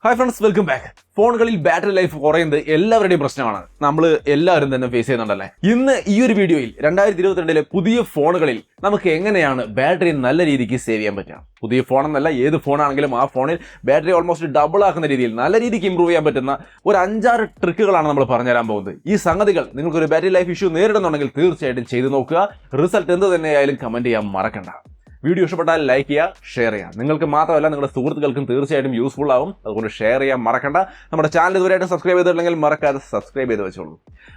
Hi friends, welcome back. ഫോണുകളിൽ battery life കുറയുന്നത് എല്ലാവരുടെയും പ്രശ്നമാണ്. നമ്മൾ എല്ലാവരും തന്നെ ഫേസ് ചെയ്യുന്നുണ്ടല്ലേ. ഇന്ന് ഈ ഒരു വീഡിയോയിൽ 2022 പുതിയ ഫോണുകളിൽ നമുക്ക് എങ്ങനെയാണ് ബാറ്ററി നല്ല രീതിക്ക് സേവ് ചെയ്യാൻ പറ്റുക. പുതിയ ഫോണെന്നല്ല, ഏത് ഫോണാണെങ്കിലും ആ ഫോണിൽ ബാറ്ററി ഓൾമോസ്റ്റ് ഡബിൾ ആക്കുന്ന രീതിയിൽ നല്ല രീതിക്ക് ഇമ്പ്രൂവ് ചെയ്യാൻ പറ്റുന്ന ഒരു 5-6 ട്രിക്കുകളാണ് നമ്മൾ പറഞ്ഞുതരാൻ പോകുന്നത്. ഈ സംഗതികൾ നിങ്ങൾക്കൊരു ബാറ്ററി ലൈഫ് ഇഷ്യൂ നേരിടുന്നുണ്ടെങ്കിൽ തീർച്ചയായിട്ടും ചെയ്തു നോക്കുക. റിസൾട്ട് എന്ത് തന്നെയായാലും കമന്റ് ചെയ്യാൻ മറക്കണ്ട. വീഡിയോ ഇഷ്ടപ്പെട്ടാൽ ലൈക്ക് ചെയ്യുക, ഷെയർ ചെയ്യുക. നിങ്ങൾക്ക് മാത്രമല്ല നിങ്ങളുടെ സുഹൃത്തുക്കൾക്കും തീർച്ചയായിട്ടും യൂസ്ഫുൾ ആവും. അതുകൊണ്ട് ഷെയർ ചെയ്യാൻ മറക്കണ്ട. നമ്മുടെ ചാനൽ ഇതുവരെയായിട്ട് സബ്സ്ക്രൈബ് ചെയ്തിട്ടുണ്ടെങ്കിൽ മറക്കാതെ സബ്സ്ക്രൈബ് ചെയ്ത് വെച്ചോളൂ.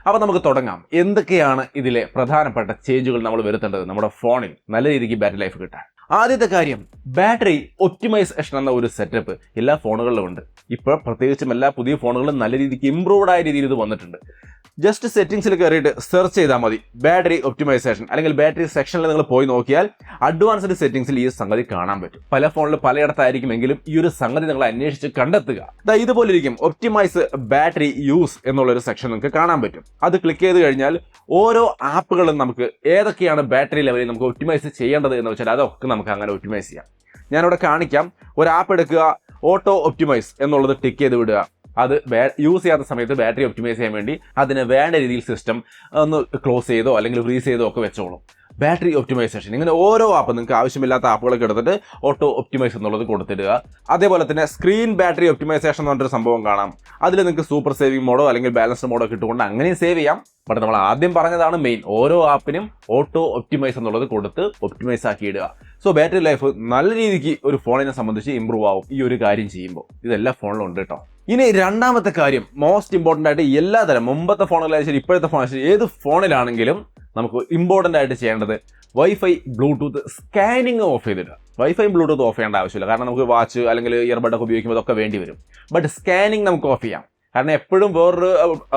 അപ്പോൾ നമുക്ക് തുടങ്ങാം. എന്തൊക്കെയാണ് ഇതിലെ പ്രധാനപ്പെട്ട ചേഞ്ചുകൾ നമ്മൾ വരുത്തേണ്ടത് നമ്മുടെ ഫോണിൽ നല്ല രീതിക്ക് ബാറ്ററി ലൈഫ് കിട്ടാൻ? ആദ്യത്തെ കാര്യം, ബാറ്ററി ഒപ്റ്റിമൈസേഷൻ എന്ന ഒരു സെറ്റപ്പ് എല്ലാ ഫോണുകളിലും ഉണ്ട്. ഇപ്പോൾ പ്രത്യേകിച്ചും എല്ലാ പുതിയ ഫോണുകളും നല്ല രീതിക്ക് ഇംപ്രൂവ്ഡ് ആയ രീതിയിൽ ഇത് വന്നിട്ടുണ്ട്. ജസ്റ്റ് സെറ്റിംഗ്സിൽ കയറിയിട്ട് സെർച്ച് ചെയ്താൽ മതി ബാറ്ററി ഒപ്റ്റിമൈസേഷൻ, അല്ലെങ്കിൽ ബാറ്ററി സെക്ഷനിൽ നിങ്ങൾ പോയി നോക്കിയാൽ അഡ്വാൻസ്ഡ് സെറ്റിംഗ്സിൽ ഈ സംഗതി കാണാൻ പറ്റും. പല ഫോണിൽ പലയിടത്തായിരിക്കുമെങ്കിലും ഈ ഒരു സംഗതി നിങ്ങൾ അന്വേഷിച്ച് കണ്ടെത്തുക. ഇതുപോലെ ഇരിക്കും ഒപ്റ്റിമൈസ് ബാറ്ററി യൂസ് എന്നുള്ളൊരു സെക്ഷൻ നിങ്ങൾക്ക് കാണാൻ പറ്റും. അത് ക്ലിക്ക് ചെയ്ത് കഴിഞ്ഞാൽ ഓരോ ആപ്പുകളും നമുക്ക് ഏതൊക്കെയാണ് ബാറ്ററി ലെവലിൽ നമുക്ക് ഒപ്റ്റിമൈസ് ചെയ്യേണ്ടത് എന്ന് വെച്ചാൽ അതൊക്കെ നമുക്ക് അങ്ങനെ ഒപ്റ്റിമൈസ് ചെയ്യാം. ഞാനിവിടെ കാണിക്കാം. ഒരു ആപ്പ് എടുക്കുക, ഓട്ടോ ഒപ്റ്റിമൈസ് എന്നുള്ളത് ടിക്ക് ചെയ്ത് വിടുക. അത് യൂസ് ചെയ്യാത്ത സമയത്ത് ബാറ്ററി ഒപ്റ്റിമൈസ് ചെയ്യാൻ വേണ്ടി അതിന് വേണ്ട രീതിയിൽ സിസ്റ്റം ഒന്ന് ക്ലോസ് ചെയ്തോ അല്ലെങ്കിൽ ഫ്രീസ് ചെയ്തോ ഒക്കെ വെച്ചോളും. ബാറ്ററി ഒപ്റ്റിമൈസേഷൻ, ഇങ്ങനെ ഓരോ ആപ്പ് നിങ്ങൾക്ക് ആവശ്യമില്ലാത്ത ആപ്പുകളൊക്കെ എടുത്തിട്ട് ഓട്ടോ ഒപ്റ്റിമൈസ് എന്നുള്ളത് കൊടുത്തിടുക. അതേപോലെ തന്നെ സ്ക്രീൻ ബാറ്ററി ഒപ്റ്റിമൈസേഷൻ എന്ന് പറഞ്ഞൊരു സംഭവം കാണാം. അതിൽ നിങ്ങൾക്ക് സൂപ്പർ സേവിംഗ് മോഡോ അല്ലെങ്കിൽ ബാലൻസ്ഡ് മോഡോ കിട്ടുകൊണ്ട് അങ്ങനെയും സേവ് ചെയ്യാം. ബട്ട് നമ്മൾ ആദ്യം പറഞ്ഞതാണ് മെയിൻ, ഓരോ ആപ്പിനും ഓട്ടോ ഒപ്റ്റിമൈസ് എന്നുള്ളത് കൊടുത്ത് ഒപ്റ്റിമൈസ് ആക്കി ഇടുക. സോ ബാറ്ററി ലൈഫ് നല്ല രീതിക്ക് ഒരു ഫോണിനെ സംബന്ധിച്ച് ഇമ്പ്രൂവ് ആവും ഈ ഒരു കാര്യം ചെയ്യുമ്പോൾ. ഇതെല്ലാ ഫോണിലും ഉണ്ട് കേട്ടോ. ഇനി രണ്ടാമത്തെ കാര്യം, മോസ്റ്റ് ഇമ്പോർട്ടൻ്റ് ആയിട്ട് എല്ലാതരം മുമ്പത്തെ ഫോണുകളായാലും ശരി ഇപ്പോഴത്തെ ഫോണായാലും ശരി ഏത് ഫോണിലാണെങ്കിലും നമുക്ക് ഇമ്പോർട്ടൻ്റ് ആയിട്ട് ചെയ്യേണ്ടത് വൈഫൈ ബ്ലൂടൂത്ത് സ്കാനിങ് ഓഫ് ചെയ്തിടുക. വൈഫൈ ബ്ലൂടൂത്ത് ഓഫ് ചെയ്യേണ്ട ആവശ്യമില്ല, കാരണം നമുക്ക് വാച്ച് അല്ലെങ്കിൽ ഇയർബഡൊക്കെ ഉപയോഗിക്കുമ്പോൾ അതൊക്കെ വേണ്ടി വരും. ബട്ട് സ്കാനിങ് നമുക്ക് ഓഫ് ചെയ്യാം. കാരണം എപ്പോഴും വേറൊരു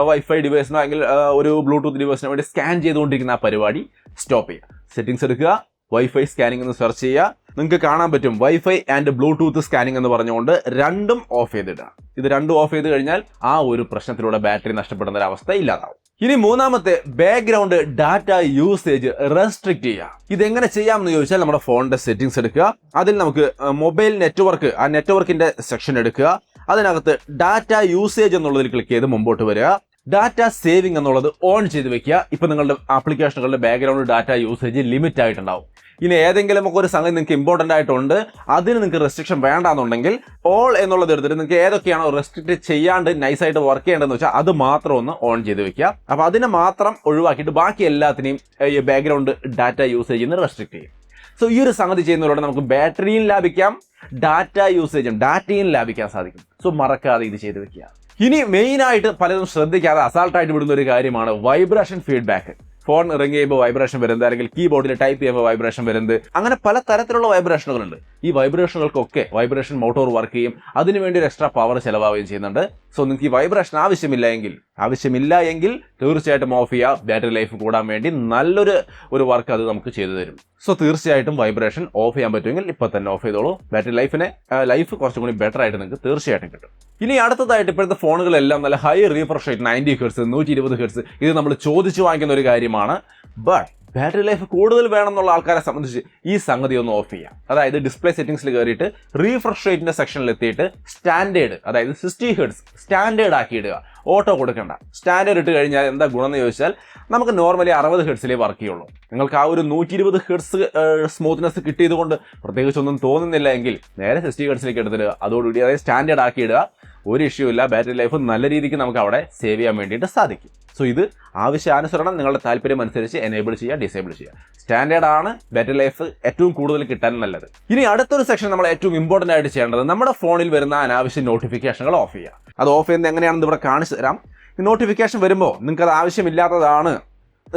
വൈഫൈ ഡിവൈസിനോ അല്ലെങ്കിൽ ഒരു ബ്ലൂടൂത്ത് ഡിവൈസിനോ വേണ്ടി സ്കാൻ ചെയ്തുകൊണ്ടിരിക്കുന്ന ആ പരിപാടി സ്റ്റോപ്പ് ചെയ്യുക. സെറ്റിംഗ്സ് എടുക്കുക, വൈഫൈ സ്കാനിങ് എന്ന് സെർച്ച് ചെയ്യുക. നിങ്ങൾക്ക് കാണാൻ പറ്റും വൈഫൈ ആൻഡ് ബ്ലൂടൂത്ത് സ്കാനിങ് എന്ന് പറഞ്ഞുകൊണ്ട് രണ്ടും ഓഫ് ചെയ്തിടുക. ഇത് രണ്ടും ഓഫ് ചെയ്ത് കഴിഞ്ഞാൽ ആ ഒരു പ്രശ്നത്തിലൂടെ ബാറ്ററി നഷ്ടപ്പെടുന്ന ഒരു അവസ്ഥ ഇല്ലാതാവും. ഇനി മൂന്നാമത്തെ, ബാക്ക്ഗ്രൗണ്ട് ഡാറ്റ യൂസേജ് റെസ്ട്രിക്ട് ചെയ്യുക. ഇതെങ്ങനെ ചെയ്യാമെന്ന് ചോദിച്ചാൽ നമ്മുടെ ഫോണിന്റെ സെറ്റിംഗ്സ് എടുക്കുക. അതിൽ നമുക്ക് മൊബൈൽ നെറ്റ്വർക്ക്, ആ നെറ്റ്വർക്കിന്റെ സെക്ഷൻ എടുക്കുക. അതിനകത്ത് ഡാറ്റ യൂസേജ് എന്നുള്ളതിൽ ക്ലിക്ക് ചെയ്ത് മുമ്പോട്ട് വരിക. ഡാറ്റ സേവിംഗ് എന്നുള്ളത് ഓൺ ചെയ്ത് വെക്കുക. ഇപ്പൊ നിങ്ങളുടെ ആപ്ലിക്കേഷനുകളുടെ ബാക്ക്ഗ്രൗണ്ട് ഡാറ്റ യൂസേജ് ലിമിറ്റ് ആയിട്ടുണ്ടാവും. ഇനി ഏതെങ്കിലും ഒക്കെ ഒരു സംഗതി നിങ്ങൾക്ക് ഇമ്പോർട്ടൻ്റ് ആയിട്ടുണ്ട്, അതിന് നിങ്ങൾക്ക് റെസ്ട്രിക്ഷൻ വേണ്ടാന്നുണ്ടെങ്കിൽ ഓൾ എന്നുള്ളത് എടുത്തിട്ട് നിങ്ങൾക്ക് ഏതൊക്കെയാണോ റെസ്ട്രിക്ട് ചെയ്യാണ്ട് നൈസായിട്ട് വർക്ക് ചെയ്യേണ്ടതെന്ന് വെച്ചാൽ അത് മാത്രം ഒന്ന് ഓൺ ചെയ്ത് വെക്കുക. അപ്പോൾ അതിനെ മാത്രം ഒഴിവാക്കിയിട്ട് ബാക്കി എല്ലാത്തിനെയും ഈ ബാക്ക്ഗ്രൗണ്ട് ഡാറ്റ യൂസേജിൽ നിന്ന് റെസ്ട്രിക്ട് ചെയ്യും. സോ ഈ ഒരു സംഗതി ചെയ്യുന്നതിലൂടെ നമുക്ക് ബാറ്ററിയും ലാഭിക്കാം, ഡാറ്റ യൂസേജും ഡാറ്റയും ലാഭിക്കാൻ സാധിക്കും. സോ മറക്കാതെ ഇത് ചെയ്ത് വെക്കുക. ഇനി മെയിനായിട്ട് പലരും ശ്രദ്ധിക്കാതെ അസാൾട്ടായിട്ട് വിടുന്ന ഒരു കാര്യമാണ് വൈബ്രേഷൻ ഫീഡ്ബാക്ക്. ഫോൺ റിംഗ് ചെയ്യുമ്പോൾ വൈബ്രേഷൻ വരുന്നത്, അല്ലെങ്കിൽ കീബോർഡിൽ ടൈപ്പ് ചെയ്യുമ്പോൾ വൈബ്രേഷൻ വരുന്നത്, അങ്ങനെ പല തരത്തിലുള്ള വൈബ്രേഷനുകളുണ്ട്. ഈ വൈബ്രേഷനുകൾക്കൊക്കെ വൈബ്രേഷൻ മോട്ടോർ വർക്ക് ചെയ്യും, അതിനുവേണ്ടി ഒരു എക്സ്ട്രാ പവർ ചിലവാകുകയും ചെയ്യുന്നുണ്ട്. സോ നിങ്ങൾക്ക് ഈ വൈബ്രേഷൻ ആവശ്യമില്ല എങ്കിൽ തീർച്ചയായിട്ടും ഓഫ് ചെയ്യുക. ബാറ്ററി ലൈഫ് കൂടാൻ വേണ്ടി നല്ലൊരു വർക്ക് അത് നമുക്ക് ചെയ്തു തരും. സോ തീർച്ചയായിട്ടും വൈബ്രേഷൻ ഓഫ് ചെയ്യാൻ പറ്റുമെങ്കിൽ ഇപ്പം തന്നെ ഓഫ് ചെയ്തോളൂ. ബാറ്ററി ലൈഫ് കുറച്ചും കൂടി ബെറ്റർ ആയിട്ട് നിങ്ങൾക്ക് തീർച്ചയായിട്ടും കിട്ടും. ഇനി അടുത്തതായിട്ട്, ഇപ്പോഴത്തെ ഫോണുകളെല്ലാം നല്ല high refresh rate 90 hertz 120 hertz ഇത് നമ്മൾ ചോദിച്ചു വാങ്ങിക്കുന്ന ഒരു കാര്യമാണ്. ബട്ട് ബാറ്ററി ലൈഫ് കൂടുതൽ വേണമെന്നുള്ള ആൾക്കാരെ സംബന്ധിച്ച് ഈ സംഗതി ഒന്ന് ഓഫ് ചെയ്യാം. അതായത് ഡിസ്പ്ലേ സെറ്റിംഗ്സിൽ കയറിയിട്ട് റീഫ്രഷ് റേറ്റിന്റെ സെക്ഷനിൽ എത്തിയിട്ട് സ്റ്റാൻഡേർഡ്, അതായത് 60 ഹെർട്സ് സ്റ്റാൻഡേർഡ് ആക്കി ഇടുക. ഓട്ടോ കൊടുക്കണ്ട. സ്റ്റാൻഡേർഡ് ഇട്ട് കഴിഞ്ഞാൽ എന്താ ഗുണം എന്ന് ചോദിച്ചാൽ നമുക്ക് നോർമലി 60 ഹെർട്സിലേ വർക്ക് ചെയ്യുള്ളൂ. നിങ്ങൾക്ക് ആ ഒരു 120 ഹെർട്സ് സ്മൂത്ത്നെസ് കിട്ടിയത് കൊണ്ട് പ്രത്യേകിച്ചൊന്നും തോന്നുന്നില്ല എങ്കിൽ നേരെ 60 ഹെർട്സിലേക്ക് എടുത്തിടുക. അതോടുകൂടി അതായത് സ്റ്റാൻഡേർഡ് ആക്കി ഇടുക. ഒരു ഇഷ്യൂ ഇല്ല, ബാറ്ററി ലൈഫ് നല്ല രീതിക്ക് നമുക്ക് അവിടെ സേവ് ചെയ്യാൻ വേണ്ടിയിട്ട് സാധിക്കും. സോ ഇത് ആവശ്യാനുസരണം നിങ്ങളുടെ താല്പര്യം അനുസരിച്ച് എനേബിൾ ചെയ്യുക, ഡിസേബിൾ ചെയ്യുക. സ്റ്റാൻഡേർഡ് ആണ് ബാറ്ററി ലൈഫ് ഏറ്റവും കൂടുതൽ കിട്ടാൻ നല്ലത്. ഇനി അടുത്തൊരു സെക്ഷൻ നമ്മൾ ഏറ്റവും ഇമ്പോർട്ടൻ്റ് ആയിട്ട് ചെയ്യേണ്ടത്, നമ്മുടെ ഫോണിൽ വരുന്ന അനാവശ്യ നോട്ടിഫിക്കേഷനുകൾ ഓഫ് ചെയ്യുക. അത് ഓഫ് ചെയ്യുന്നത് എങ്ങനെയാണെന്ന് ഇവിടെ കാണിച്ചു തരാം. ഈ നോട്ടിഫിക്കേഷൻ വരുമ്പോൾ നിങ്ങൾക്ക് അത് ആവശ്യമില്ലാത്തതാണ്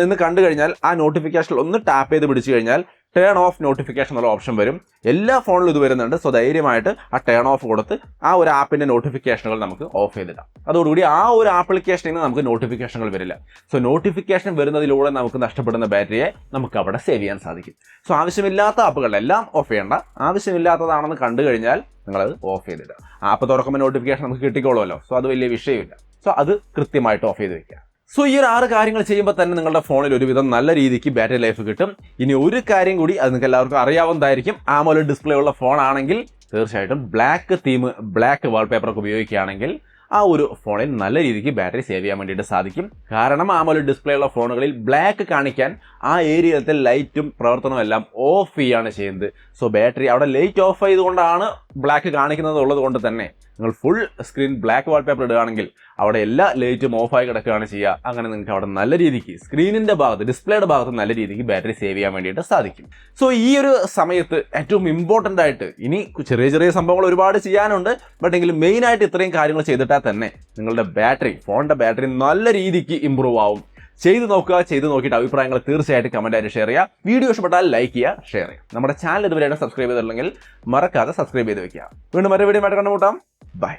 എന്ന് കണ്ടു കഴിഞ്ഞാൽ ആ നോട്ടിഫിക്കേഷനിൽ ഒന്ന് ടാപ്പ് ചെയ്ത് പിടിച്ചു കഴിഞ്ഞാൽ ടേൺ ഓഫ് നോട്ടിഫിക്കേഷൻ എന്നുള്ള ഓപ്ഷൻ വരും. എല്ലാ ഫോണിലും ഇത് വരുന്നുണ്ട്. സോ ധൈര്യമായിട്ട് ആ ടേൺ ഓഫ് കൊടുത്ത് ആ ഒരു ആപ്പിൻ്റെ നോട്ടിഫിക്കേഷനുകൾ നമുക്ക് ഓഫ് ചെയ്തിടാം. അതോടുകൂടി ആ ഒരു ആപ്ലിക്കേഷനിൽ നിന്ന് നമുക്ക് നോട്ടിഫിക്കേഷനുകൾ വരില്ല. സോ നോട്ടിഫിക്കേഷൻ വരുന്നതിലൂടെ നമുക്ക് നഷ്ടപ്പെടുന്ന ബാറ്ററിയെ നമുക്ക് അവിടെ സേവ് ചെയ്യാൻ സാധിക്കും. സോ ആവശ്യമില്ലാത്ത ആപ്പുകളെല്ലാം ഓഫ് ചെയ്യേണ്ട. ആവശ്യമില്ലാത്തതാണെന്ന് കണ്ടു കഴിഞ്ഞാൽ നിങ്ങളത് ഓഫ് ചെയ്തിടുക. ആപ്പ് തുറക്കുമ്പോൾ നോട്ടിഫിക്കേഷൻ നമുക്ക് കിട്ടിക്കോളുമല്ലോ. സോ അത് വലിയ വിഷയമില്ല. സോ അത് കൃത്യമായിട്ട് ഓഫ് ചെയ്ത് വെക്കുക. സോ ഈ ഒരു 6 കാര്യങ്ങൾ ചെയ്യുമ്പോൾ തന്നെ നിങ്ങളുടെ ഫോണിൽ ഒരുവിധം നല്ല രീതിക്ക് ബാറ്ററി ലൈഫ് കിട്ടും. ഇനി ഒരു കാര്യം കൂടി, അത് നിങ്ങൾക്ക് എല്ലാവർക്കും അറിയാവുന്നതായിരിക്കും, AMOLED ഡിസ്പ്ലേ ഉള്ള ഫോൺ ആണെങ്കിൽ തീർച്ചയായിട്ടും ബ്ലാക്ക് തീം, ബ്ലാക്ക് വാൾപേപ്പറൊക്കെ ഉപയോഗിക്കുകയാണെങ്കിൽ ആ ഒരു ഫോണിൽ നല്ല രീതിക്ക് ബാറ്ററി സേവ് ചെയ്യാൻ വേണ്ടിയിട്ട് സാധിക്കും. കാരണം AMOLED ഡിസ്പ്ലേ ഉള്ള ഫോണുകളിൽ ബ്ലാക്ക് കാണിക്കാൻ ആ ഏരിയയിലത്തെ ലൈറ്റും പ്രവർത്തനവും എല്ലാം ഓഫ് ചെയ്യാണ് ചെയ്യുന്നത്. സോ ബാറ്ററി അവിടെ ലൈറ്റ് ഓഫ് ചെയ്തുകൊണ്ടാണ് ബ്ലാക്ക് കാണിക്കുന്നത് ഉള്ളത് കൊണ്ട് തന്നെ നിങ്ങൾ ഫുൾ സ്ക്രീൻ ബ്ലാക്ക് വാൾപേപ്പർ ഇടുകയാണെങ്കിൽ അവിടെ എല്ലാ ലൈറ്റും ഓഫായി കിടക്കുകയാണ് ചെയ്യുക. അങ്ങനെ നിങ്ങൾക്ക് അവിടെ നല്ല രീതിക്ക് സ്ക്രീനിൻ്റെ ഭാഗത്ത്, ഡിസ്പ്ലേയുടെ ഭാഗത്ത് നല്ല രീതിക്ക് ബാറ്ററി സേവ് ചെയ്യാൻ വേണ്ടിയിട്ട് സാധിക്കും. സോ ഈ ഒരു സമയത്ത് ഏറ്റവും ഇമ്പോർട്ടൻ്റ് ആയിട്ട് ഇനി ചെറിയ ചെറിയ സംഭവങ്ങൾ ഒരുപാട് ചെയ്യാനുണ്ട്, ബട്ട് എങ്കിലും മെയിനായിട്ട് ഇത്രയും കാര്യങ്ങൾ ചെയ്തിട്ടാൽ തന്നെ നിങ്ങളുടെ ബാറ്ററി, ഫോണിൻ്റെ ബാറ്ററി നല്ല രീതിക്ക് ഇമ്പ്രൂവ് ആവും. ചെയ്ത് നോക്കുക. ചെയ്ത് നോക്കിയിട്ട് അഭിപ്രായങ്ങൾ തീർച്ചയായിട്ടും കമൻറ്റായിട്ട് ഷെയർ ചെയ്യുക. വീഡിയോ ഇഷ്ടപ്പെട്ടാൽ ലൈക്ക് ചെയ്യുക, ഷെയർ ചെയ്യുക. നമ്മുടെ ചാനൽ ഇതുവരെയാണ് സബ്സ്ക്രൈബ് ചെയ്തിട്ടുണ്ടെങ്കിൽ മറക്കാതെ സബ്സ്ക്രൈബ് ചെയ്ത് വെക്കുക. വീണ്ടും മറ്റൊരു വീഡിയോ ആയിട്ട് കണ്ടുമുട്ടാം. ബൈ.